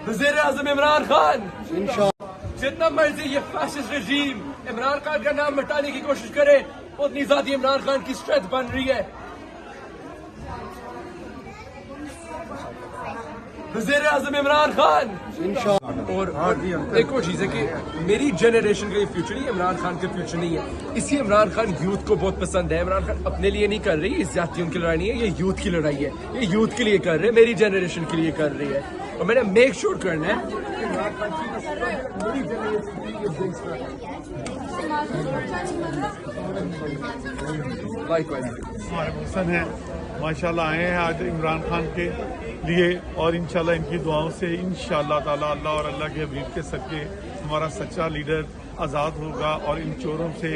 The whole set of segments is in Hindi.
वज़ीर-ए-आज़म इमरान खान जितना मर्जी ये फैसिस्ट रजीम इमरान खान का नाम मिटाने की कोशिश करे उतनी ज्यादा इमरान खान की स्ट्रेंथ बन रही है। वज़ीर-ए-आज़म इमरान खान और एक और चीज है कि मेरी जनरेशन का ये फ्यूचर नहीं है, इमरान खान का फ्यूचर नहीं है। इसी इमरान खान यूथ को बहुत पसंद है। इमरान खान अपने लिए नहीं कर रही, इस जातियों की लड़ाई नहीं है, ये यूथ की लड़ाई है। ये यूथ के लिए कर रहे हैं, मेरी जनरेशन के लिए कर रही है और मैंने मेक श्योर करना है हमारे मकसद है माशाल्लाह आए हैं आज इमरान खान के लिए और इंशाल्लाह इनकी दुआओं से इंशाल्लाह ताला अल्लाह और अल्लाह के हबीब के सदके हमारा सच्चा लीडर आज़ाद होगा और इन चोरों से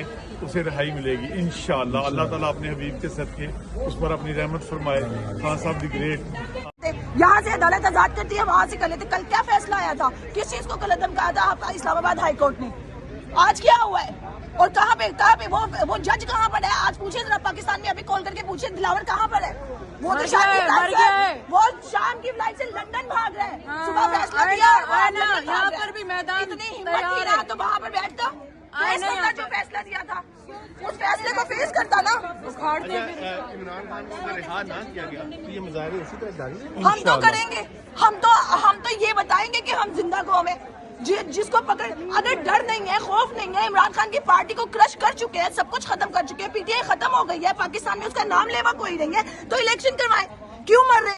उसे रिहाई मिलेगी इंशाल्लाह। अल्लाह ताला अपने हबीब के सदके उस पर अपनी रहमत फरमाए। खान साहब दी ग्रेट। यहाँ से अदालत आजाद करती है, वहाँ से कर लेते। कल क्या फैसला आया था, किस चीज को कलअदम कहा था आपका इस्लामाबाद हाई कोर्ट ने? आज क्या हुआ है और कहाँ पे वो जज कहाँ पर है? आज पूछे जरा पाकिस्तान में, अभी कॉल करके पूछे दिलावर कहाँ पर है? वो तो शाम की फ्लाइट से लंदन भाग रहे हैं। सुबह फैसला दिया यहाँ पर भी मैदान इतनी हिम्मत थी ना तो वहाँ पर बैठता जो फैसला दिया था उस फैसले को फेस करता ना। इमरान खान को रिहा ना किया गया तो ये मुजाहिरे इसी तरह जारी रहेंगे। हम तो करेंगे, हम तो ये बताएंगे कि हम जिंदा कौम है जिसको पकड़, अगर डर नहीं है, खौफ नहीं है, इमरान खान की पार्टी को क्रश कर चुके हैं, सब कुछ खत्म कर चुके हैं, पीटीआई खत्म हो गई है, पाकिस्तान में उसका नाम लेवा कोई नहीं है, तो इलेक्शन करवाएं। क्यों मर रहे